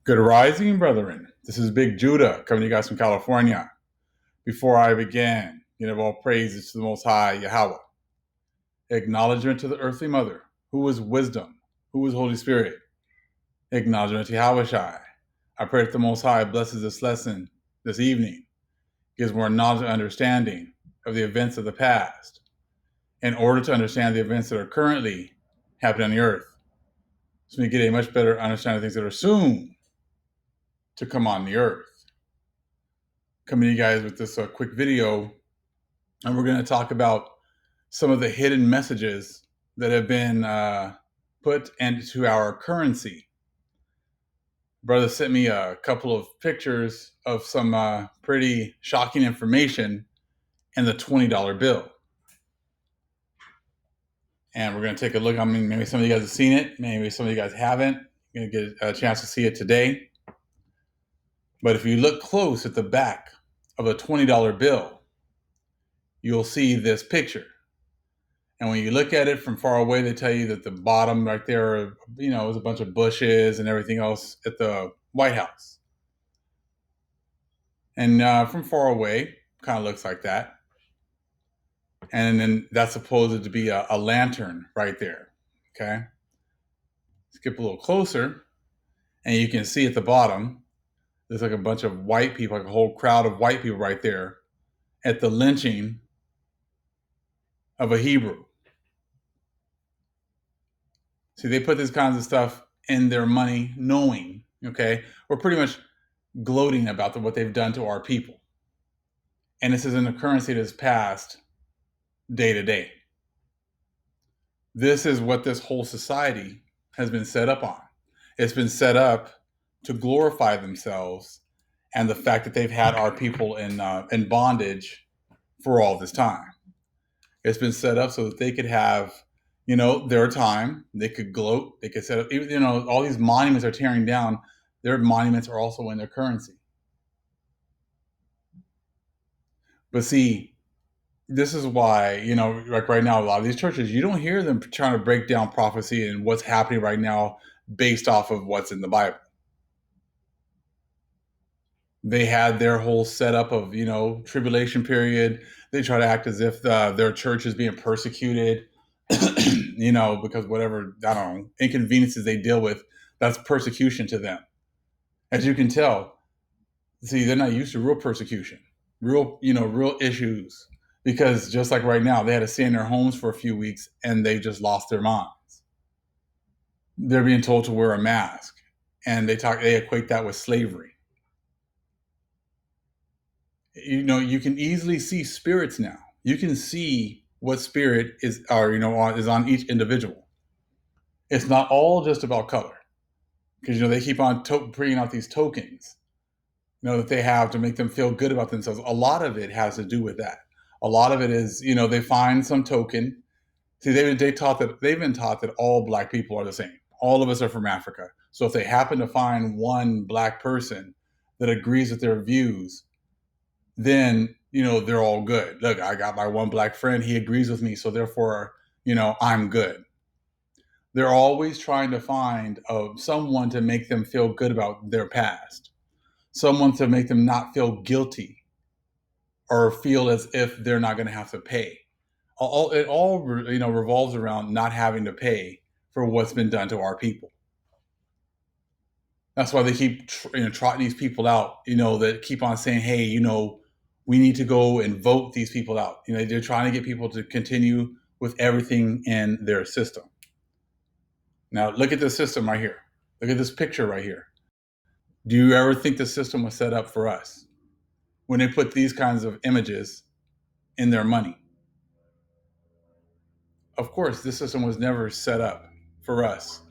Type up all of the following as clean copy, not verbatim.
Good rising, brethren. This is Big Judah coming to you guys from California. Before I begin, all praises to the Most High, Yahweh. Acknowledgement to the earthly mother, who is wisdom, who is Holy Spirit. Acknowledgement to Yahweh Shai. I pray that the Most High blesses this lesson this evening, gives more knowledge and understanding of the events of the past, in order to understand the events that are currently happening on the earth, so we get a much better understanding of things that are soon to come on the earth. Coming to you guys with this quick video, and we're going to talk about some of the hidden messages that have been put into our currency. Brother sent me a couple of pictures of some pretty shocking information in the $20 bill. And we're going to take a look. I mean, maybe some of you guys have seen it. Maybe some of you guys haven't. You're going to get a chance to see it today. But if you look close at the back of a $20 bill, you'll see this picture. And when you look at it from far away, they tell you that the bottom right there, is a bunch of bushes and everything else at the White House. And from far away, kind of looks like that. And then that's supposed to be a lantern right there. Okay. Skip a little closer, and you can see at the bottom, there's like a bunch of white people, like a whole crowd of white people right there at the lynching of a Hebrew. See, they put these kinds of stuff in their money knowing, okay, we're pretty much gloating about what they've done to our people. And this is in a currency that's passed day to day. This is what this whole society has been set up on. It's been set up to glorify themselves and the fact that they've had our people in bondage for all this time. It's been set up so that they could have, their time. They could gloat. They could set up, all these monuments are tearing down. Their monuments are also in their currency. But see, this is why, like right now, a lot of these churches, you don't hear them trying to break down prophecy and what's happening right now based off of what's in the Bible. They had their whole setup of, tribulation period. They try to act as if their church is being persecuted, because whatever, I don't know, inconveniences they deal with, that's persecution to them. As you can tell, see, they're not used to real persecution, real issues. Because just like right now, they had to stay in their homes for a few weeks and they just lost their minds. They're being told to wear a mask, and they equate that with slavery. You can easily see spirits now. You can see what spirit is on each individual. It's not all just about color, because they keep on bringing out these tokens, that they have to make them feel good about themselves. A lot of it has to do with that. A lot of it is, they find some token. See, they've been taught that all Black people are the same. All of us are from Africa. So if they happen to find one Black person that agrees with their views, then, they're all good. Look, I got my one Black friend. He agrees with me. So therefore, I'm good. They're always trying to find someone to make them feel good about their past. Someone to make them not feel guilty or feel as if they're not going to have to pay. It all revolves around not having to pay for what's been done to our people. That's why they keep trotting these people out, that keep on saying, hey, we need to go and vote these people out. They're trying to get people to continue with everything in their system. Now, look at this system right here. Look at this picture right here. Do you ever think the system was set up for us when they put these kinds of images in their money? Of course, this system was never set up for us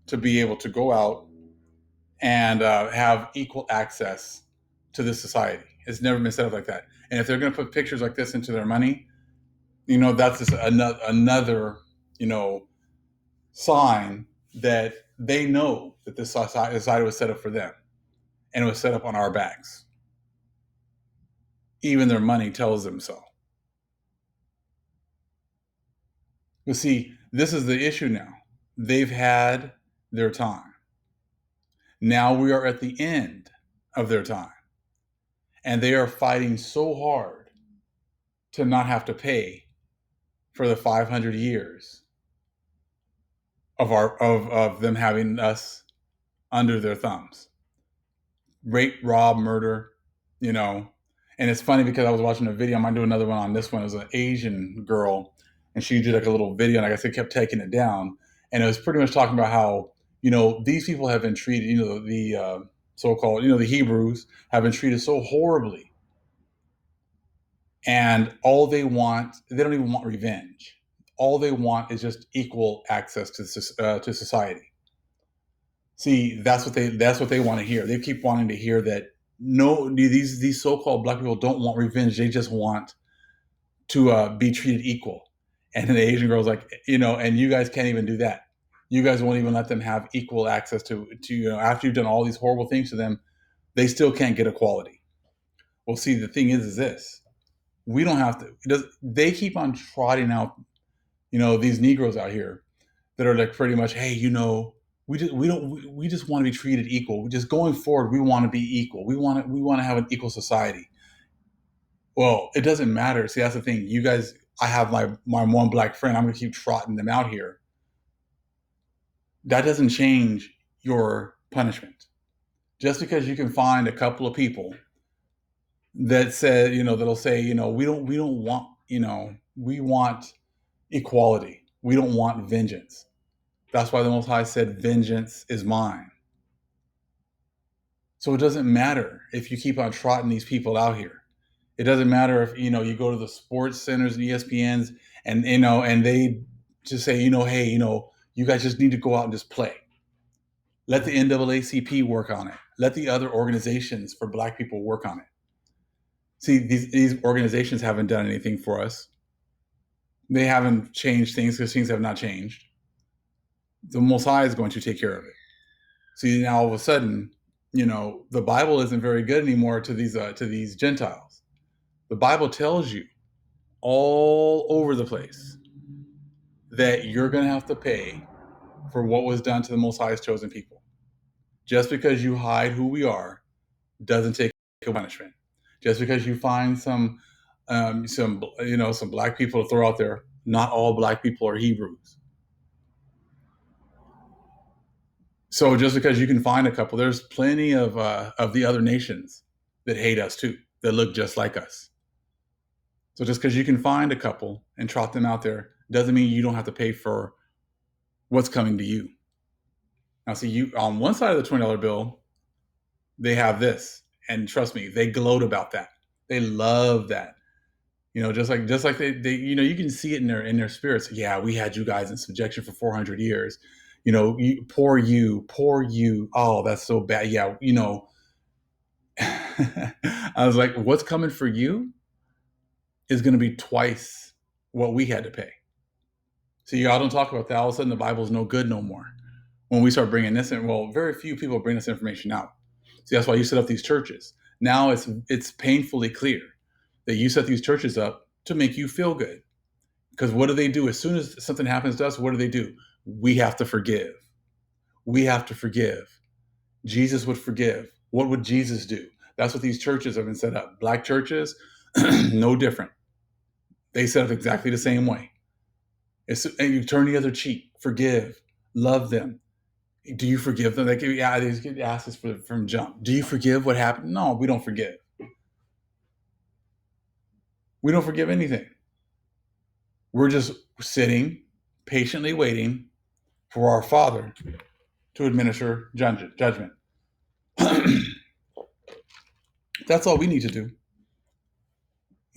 to be able to go out and have equal access to this society. It's never been set up like that. And if they're going to put pictures like this into their money, that's just another, sign that they know that this society was set up for them, and it was set up on our backs. Even their money tells them so. But see, this is the issue now. They've had their time. Now we are at the end of their time, and they are fighting so hard to not have to pay for the 500 years of them having us under their thumbs. Rape, rob, murder, you know. And it's funny because I was watching a video. I might do another one on this one. It was an Asian girl, and she did like a little video, and I guess they kept taking it down. And it was pretty much talking about how, these people have been treated, the so-called, the Hebrews have been treated so horribly. And they don't even want revenge. All they want is just equal access to society. See, that's what they want to hear. They keep wanting to hear that no, these so-called black people don't want revenge. They just want to be treated equal. And then the Asian girl's like, and you guys can't even do that. You guys won't even let them have equal access to after you've done all these horrible things to them, they still can't get equality. Well, see, the thing is this: we don't have to. They keep on trotting out, these Negroes out here that are like pretty much, hey, we just want to be treated equal. We just going forward, we want to be equal. We want to have an equal society. Well, it doesn't matter. See, that's the thing. You guys, I have my one black friend. I'm going to keep trotting them out here. That doesn't change your punishment. Just because you can find a couple of people that said, that'll say, we don't want, we want equality. We don't want vengeance. That's why the Most High said, vengeance is mine. So it doesn't matter if you keep on trotting these people out here. It doesn't matter if, you go to the sports centers and ESPNs and, and they just say, hey, you guys just need to go out and just play. Let the NAACP work on it. Let the other organizations for black people work on it. See, these organizations haven't done anything for us. They haven't changed things because things have not changed. The Most High is going to take care of it. See, now all of a sudden, the Bible isn't very good anymore to these Gentiles. The Bible tells you all over the place that you're going to have to pay for what was done to the Most High's chosen people. Just because you hide who we are doesn't take a punishment. Just because you find some black people to throw out there, not all black people are Hebrews. So just because you can find a couple, there's plenty of the other nations that hate us too, that look just like us. So just because you can find a couple and trot them out there doesn't mean you don't have to pay for what's coming to you. Now, see, you on one side of the $20 bill, they have this, and trust me, they gloat about that. They love that. Just like they you can see it in their spirits. Yeah, we had you guys in subjection for 400 years. Poor you. Oh, that's so bad. Yeah, I was like, what's coming for you is going to be twice what we had to pay. So y'all don't talk about that. All of a sudden, the Bible's no good no more. When we start bringing this in, well, very few people bring this information out. See, that's why you set up these churches. Now it's painfully clear that you set these churches up to make you feel good. Because what do they do? As soon as something happens to us, what do? We have to forgive. We have to forgive. Jesus would forgive. What would Jesus do? That's what these churches have been set up. Black churches, no different. They set up exactly the same way. And you turn the other cheek, forgive, love them. Do you forgive them? They get asked this from jump. Do you forgive what happened? No, we don't forgive. We don't forgive anything. We're just sitting, patiently waiting for our Father to administer judgment. That's all we need to do.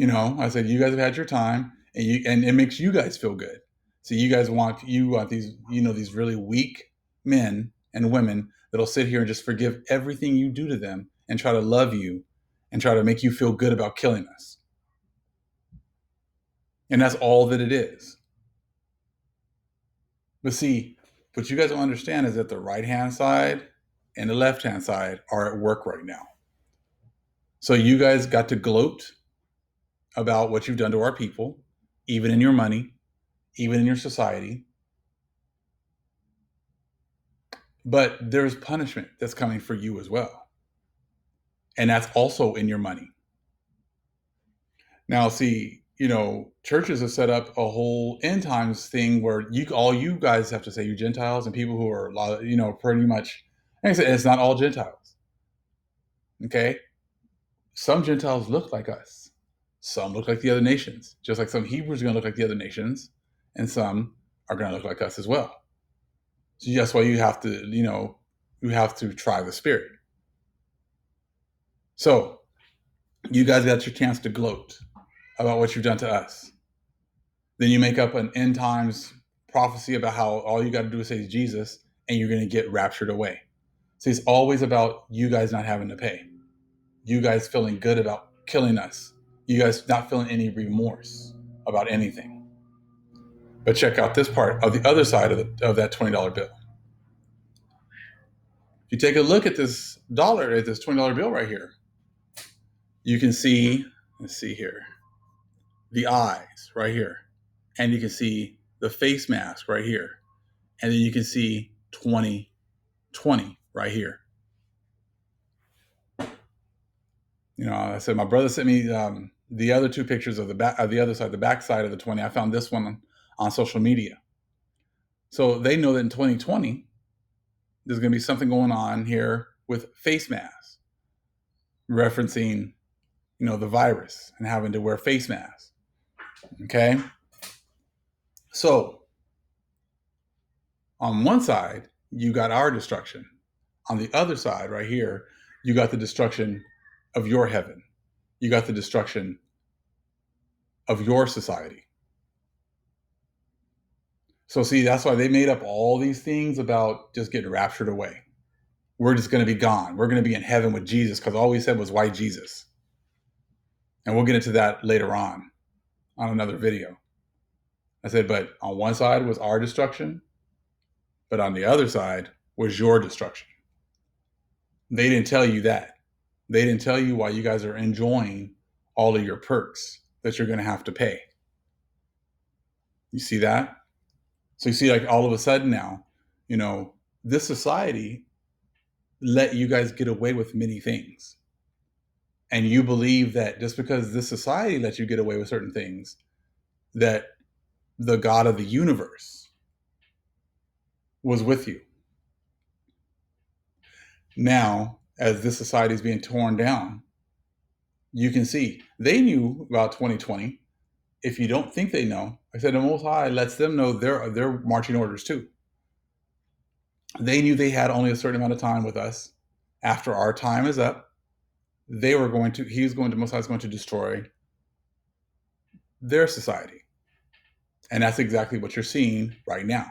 I said, you guys have had your time, and it makes you guys feel good. So you guys want these, these really weak men and women that'll sit here and just forgive everything you do to them and try to love you and try to make you feel good about killing us. And that's all that it is. But see, what you guys don't understand is that the right-hand side and the left-hand side are at work right now. So you guys got to gloat about what you've done to our people, even in your money, even in your society. But there's punishment that's coming for you as well. And that's also in your money. Now, see, churches have set up a whole end times thing where all you guys have to say, you Gentiles and people who are, pretty much, like I said, it's not all Gentiles. Okay? Some Gentiles look like us. Some look like the other nations. Just like some Hebrews are going to look like the other nations, and some are going to look like us as well. So that's why you have to try the Spirit. So you guys got your chance to gloat about what you've done to us. Then you make up an end times prophecy about how all you got to do is say Jesus, and you're going to get raptured away. So it's always about you guys not having to pay. You guys feeling good about killing us. You guys not feeling any remorse about anything. But check out this part of the other side of that $20 bill. If you take a look at this $20 bill right here, you can see, let's see here, the eyes right here. And you can see the face mask right here. And then you can see 2020 right here. I said my brother sent me the other two pictures of the other side, the back side of the 20. I found this one on social media. So they know that in 2020, there's going to be something going on here with face masks, referencing, the virus and having to wear face masks. Okay. So on one side, you got our destruction. On the other side, right here, you got the destruction of your heaven. You got the destruction of your society. So see, that's why they made up all these things about just getting raptured away. We're just going to be gone. We're going to be in heaven with Jesus, because all we said was, why Jesus? And we'll get into that later on another video. I said, but on one side was our destruction, but on the other side was your destruction. They didn't tell you that. They didn't tell you why you guys are enjoying all of your perks that you're going to have to pay. You see that? So you see, like, all of a sudden now, this society let you guys get away with many things. And you believe that just because this society lets you get away with certain things, that the God of the universe was with you. Now, as this society is being torn down, you can see they knew about 2020. If you don't think they know, I said the Most High lets them know their marching orders too. They knew they had only a certain amount of time with us. After our time is up, Most High is going to destroy their society. And that's exactly what you're seeing right now.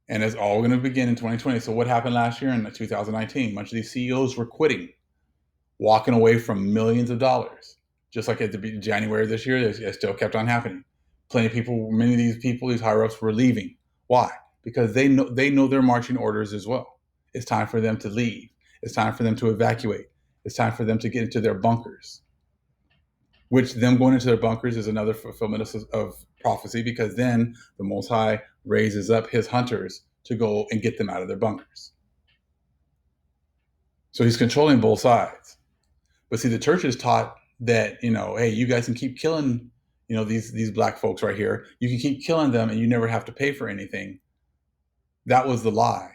And it's all going to begin in 2020. So what happened last year in 2019? Much of these CEOs were quitting, walking away from millions of dollars. Just like at the January of this year, it still kept on happening. Many of these people, these higher ups, were leaving. Why? Because they know their marching orders as well. It's time for them to leave. It's time for them to evacuate. It's time for them to get into their bunkers. Which them going into their bunkers is another fulfillment of prophecy, because then the Most High raises up his hunters to go and get them out of their bunkers. So he's controlling both sides. But see, the church is taught that, hey, you guys can keep killing, these black folks right here. You can keep killing them and you never have to pay for anything. That was the lie.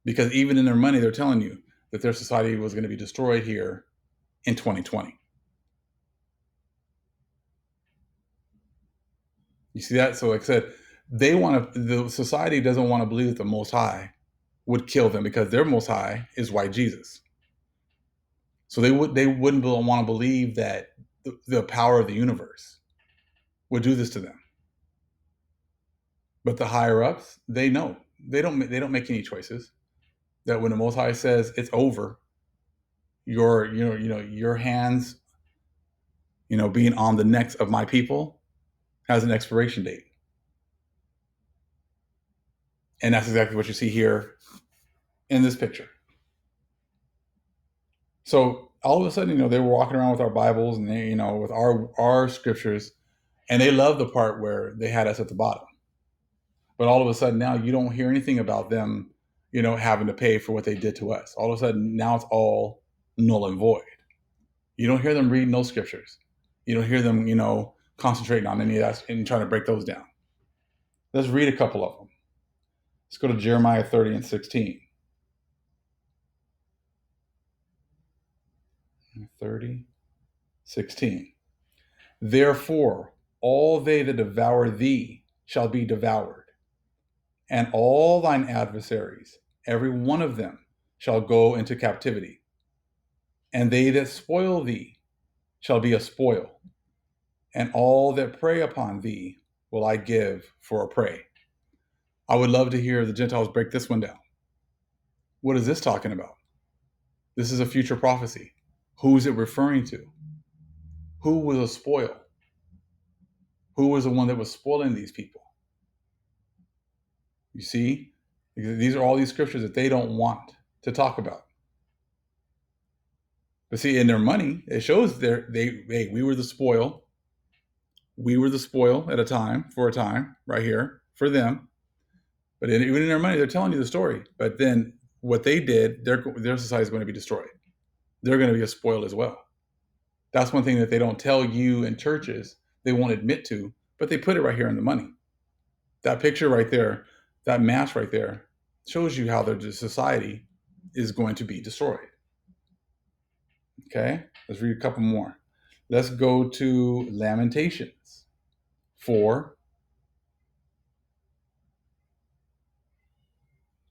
Because even in their money, they're telling you that their society was going to be destroyed here in 2020. You see that? So like I said, the society doesn't want to believe that the Most High would kill them, because their Most High is white Jesus. So they wouldn't want to believe that the power of the universe would do this to them. But the higher ups, they know. They don't make any choices. That when the Most High says it's over, your hands, being on the necks of my people has an expiration date. And that's exactly what you see here in this picture. So all of a sudden, they were walking around with our Bibles and with our scriptures, and they loved the part where they had us at the bottom. But all of a sudden now you don't hear anything about them, having to pay for what they did to us. All of a sudden now it's all null and void. You don't hear them read no scriptures. You don't hear them, concentrating on any of that and trying to break those down. Let's read a couple of them. Let's go to Jeremiah 30 and 16. 30, 16. Therefore, all they that devour thee shall be devoured, and all thine adversaries, every one of them, shall go into captivity. And they that spoil thee shall be a spoil, and all that prey upon thee will I give for a prey. I would love to hear the Gentiles break this one down. What is this talking about? This is a future prophecy. Who is it referring to? Who was a spoil? Who was the one that was spoiling these people? You see, these are all these scriptures that they don't want to talk about. But see, in their money, it shows we were the spoil. We were the spoil at a time, for a time, right here, for them. But even in their money, they're telling you the story. But then what they did, their society is going to be destroyed. They're going to be a spoil as well. That's one thing that they don't tell you in churches, they won't admit to, but they put it right here in the money. That picture right there, that mass right there, shows you how their society is going to be destroyed. Okay, let's read a couple more. Let's go to Lamentations 4,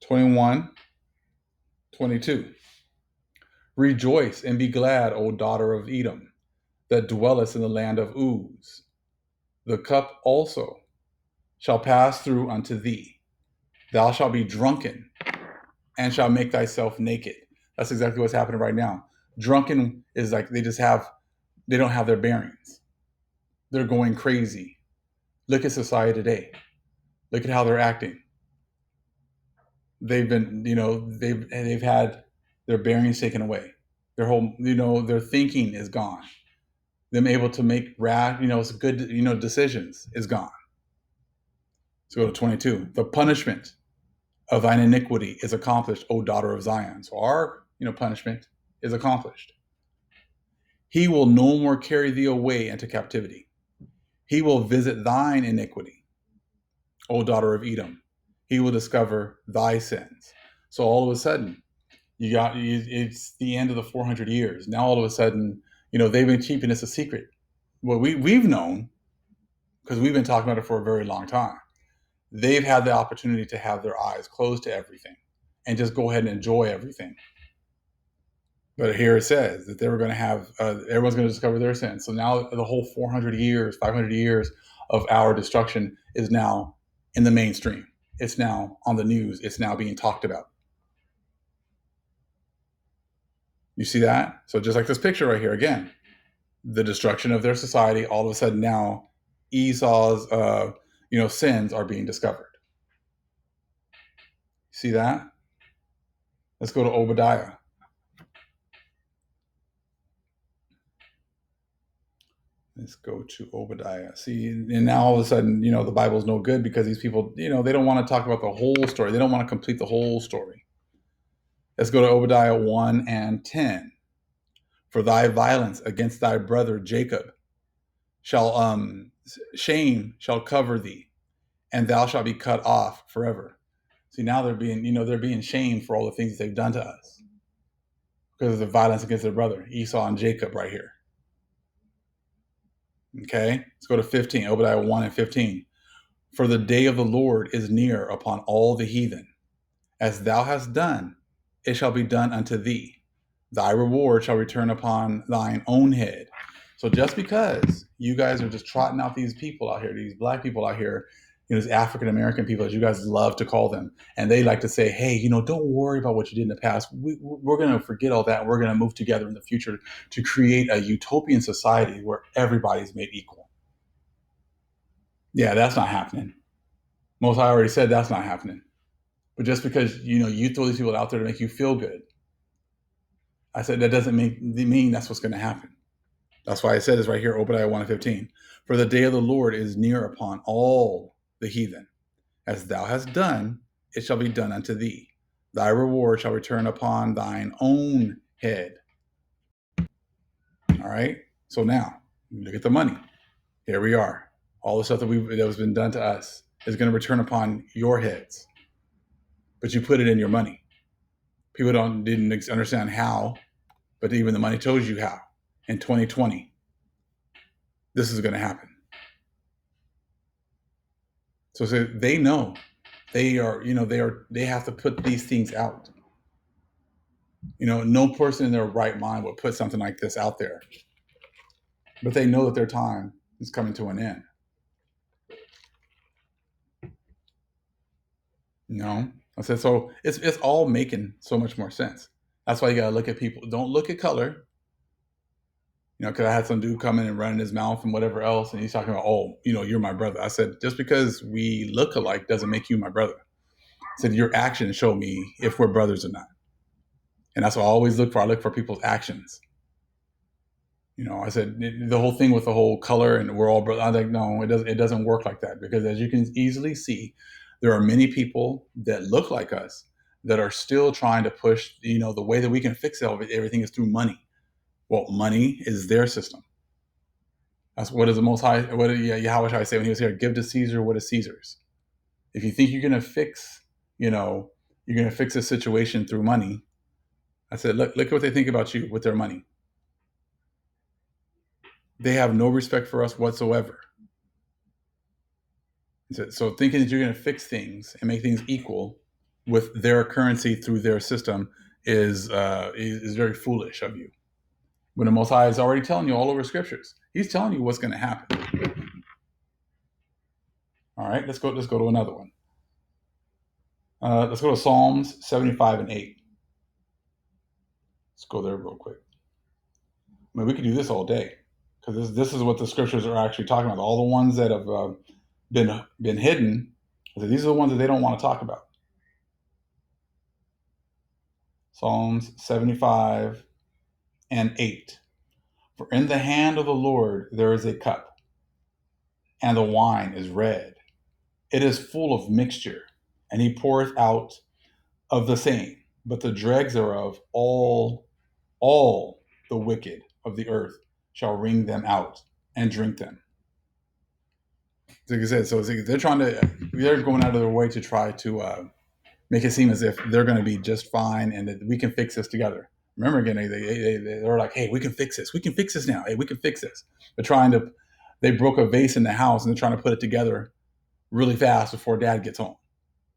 21, 22. Rejoice and be glad, O daughter of Edom, that dwellest in the land of Uz. The cup also shall pass through unto thee. Thou shalt be drunken and shall make thyself naked. That's exactly what's happening right now. Drunken is like they don't have their bearings. They're going crazy. Look at society today. Look at how they're acting. They've been, they've had their bearings taken away. Their whole, their thinking is gone. Them able to make good, decisions is gone. So go to 22. The punishment of thine iniquity is accomplished, O daughter of Zion. So our, punishment is accomplished. He will no more carry thee away into captivity. He will visit thine iniquity, O daughter of Edom. He will discover thy sins. So all of a sudden, it's the end of the 400 years. Now all of a sudden, they've been keeping this a secret. Well, we've known, because we've been talking about it for a very long time. They've had the opportunity to have their eyes closed to everything and just go ahead and enjoy everything. But here it says that they were going to have, everyone's going to discover their sins. So now the whole 400 years, 500 years of our destruction is now in the mainstream. It's now on the news. It's now being talked about. You see that? So just like this picture right here, again, the destruction of their society, all of a sudden now Esau's, sins are being discovered. See that? Let's go to Obadiah. Let's go to Obadiah. See, and now all of a sudden, the Bible's no good because these people, they don't want to talk about the whole story. They don't want to complete the whole story. Let's go to Obadiah 1 and 10. For thy violence against thy brother Jacob shame shall cover thee, and thou shalt be cut off forever. See, now they're being shamed for all the things they've done to us because of the violence against their brother, Esau and Jacob right here. Okay, let's go to 15, Obadiah 1 and 15. For the day of the Lord is near upon all the heathen. As thou hast done, it shall be done unto thee. Thy reward shall return upon thine own head. So just because you guys are just trotting out these people out here, these black people out here, these African American people, as you guys love to call them, and they like to say, hey, don't worry about what you did in the past. We're going to forget all that. We're going to move together in the future to create a utopian society where everybody's made equal. Yeah, that's not happening. Most I already said that's not happening. But just because you throw these people out there to make you feel good, I said that doesn't mean that's what's going to happen. That's why I said this right here, Obadiah 1:15. For the day of the Lord is near upon all the heathen. As thou hast done, it shall be done unto thee. Thy reward shall return upon thine own head. All right. So now look at the money. Here we are. All the stuff that has been done to us is going to return upon your heads, but you put it in your money. People didn't understand how, but even the money told you how. In 2020, this is going to happen. So they know they have to put these things out. No person in their right mind would put something like this out there, but they know that their time is coming to an end. I said, so it's all making so much more sense. That's why you got to look at people. Don't look at color. Because I had some dude come in and running his mouth and whatever else, and he's talking about, oh, you're my brother. I said, just because we look alike doesn't make you my brother. I said, your actions show me if we're brothers or not. And that's what I always look for. I look for people's actions. I said, the whole thing with the whole color and we're all brothers. I was like, no, it doesn't work like that, because as you can easily see, there are many people that look like us that are still trying to push, the way that we can fix everything is through money. Well, money is their system. That's what is the Most High. What did Yahweh Shai say when he was here? Give to Caesar what is Caesar's. If you think you're gonna fix, a situation through money, I said, look at what they think about you with their money. They have no respect for us whatsoever. So thinking that you're gonna fix things and make things equal with their currency through their system is very foolish of you. When the Most High is already telling you all over Scriptures, He's telling you what's going to happen. All right, let's go to another one. Let's go to Psalms 75 and 8. Let's go there real quick. I mean, we could do this all day, because this is what the Scriptures are actually talking about. All the ones that have been hidden, these are the ones that they don't want to talk about. Psalms 75 and 8. For in the hand of the Lord there is a cup, and the wine is red. It is full of mixture, and he poureth out of the same, but the dregs thereof, all the wicked of the earth shall wring them out and drink them. Like I said, so they're going out of their way to try to make it seem as if they're going to be just fine and that we can fix this together. Remember, again, they're like, hey, we can fix this. We can fix this now. Hey, we can fix this. They broke a vase in the house and they're trying to put it together really fast before Dad gets home.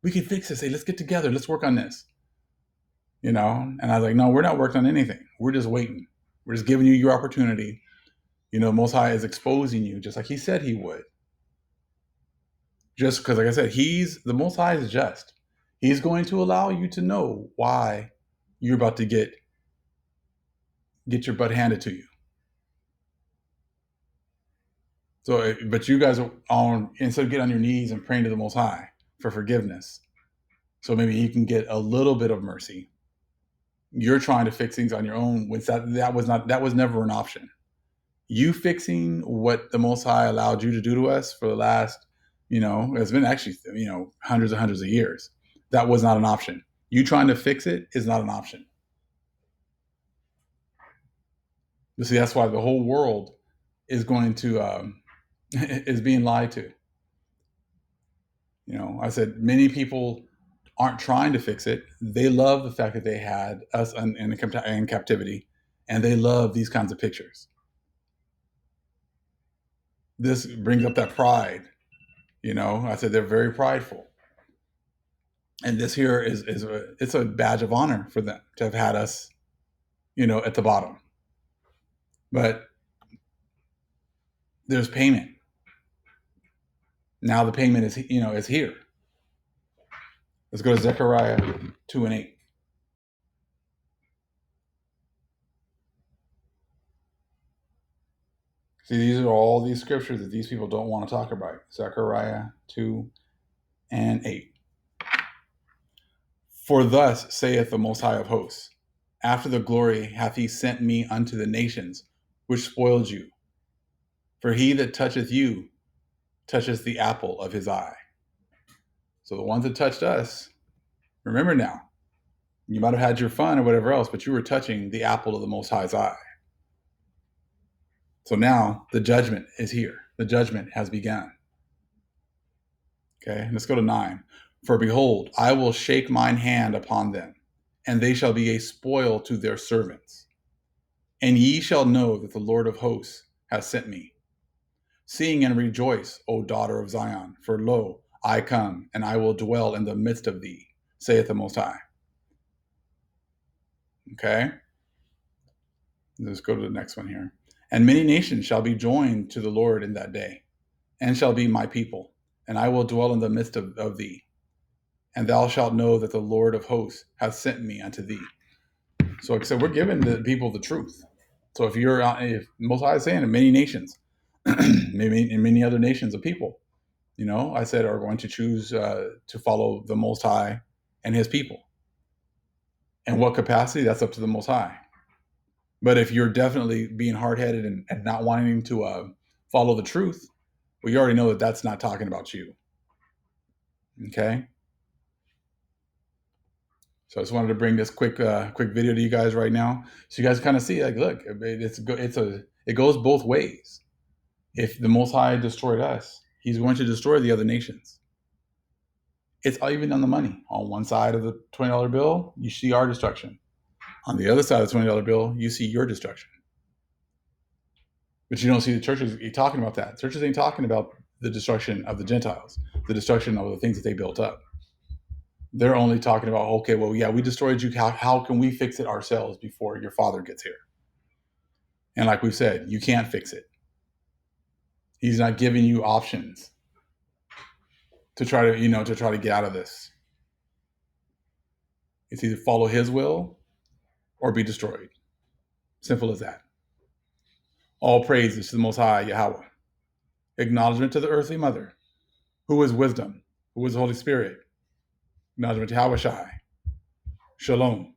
We can fix this. Hey, let's get together. Let's work on this. And I was like, no, we're not working on anything. We're just waiting. We're just giving you your opportunity. Most High is exposing you just like He said He would. Just because, like I said, the Most High is just. He's going to allow you to know why you're about to get your butt handed to you. So, but you guys are instead of getting on your knees and praying to the Most High for forgiveness, so maybe He can get a little bit of mercy. You're trying to fix things on your own, which that was never an option. You fixing what the Most High allowed you to do to us for the last, it's been actually, hundreds and hundreds of years. That was not an option. You trying to fix it is not an option. You see, that's why the whole world is going to is being lied to. I said many people aren't trying to fix it. They love the fact that they had us in captivity, and they love these kinds of pictures. This brings up that pride. I said they're very prideful, and this here it's a badge of honor for them to have had us, at the bottom. But there's payment. Now the payment is here. Let's go to Zechariah 2 and 8. See, these are all these scriptures that these people don't want to talk about. Zechariah 2 and 8. For thus saith the Most High of hosts, after the glory hath He sent me unto the nations, which spoiled you. For he that toucheth you toucheth the apple of His eye. So the ones that touched us, remember now, you might have had your fun or whatever else, but you were touching the apple of the Most High's eye. So now the judgment is here. The judgment has begun. Okay, let's go to 9. For behold, I will shake mine hand upon them, and they shall be a spoil to their servants. And ye shall know that the Lord of hosts has sent me. Sing and rejoice, O daughter of Zion, for lo, I come, and I will dwell in the midst of thee, saith the Most High. Okay, let's go to the next one here. And many nations shall be joined to the Lord in that day, and shall be my people, and I will dwell in the midst of thee. And thou shalt know that the Lord of hosts hath sent me unto thee. So like I said, we're giving the people the truth. So if Most High is saying in many nations, maybe in many other nations of people, I said are going to choose to follow the Most High and His people. In what capacity? That's up to the Most High. But if you're definitely being hard-headed and not wanting to follow the truth, well, you already know that that's not talking about you. Okay. So I just wanted to bring this quick video to you guys right now, so you guys kind of see, like, look, it goes both ways. If the Most High destroyed us, He's going to destroy the other nations. It's even on the money. On one side of the $20 bill, you see our destruction. On the other side of the $20 bill, you see your destruction. But you don't see the churches talking about that. Churches ain't talking about the destruction of the Gentiles, the destruction of the things that they built up. They're only talking about, okay, well, yeah, we destroyed you. How can we fix it ourselves before your Father gets here? And like we've said, you can't fix it. He's not giving you options to try to get out of this. It's either follow His will or be destroyed. Simple as that. All praises to the Most High Yahweh. Acknowledgement to the earthly mother, who is wisdom, who is the Holy Spirit. Acknowledgement to Yahweh Shai. Shalom.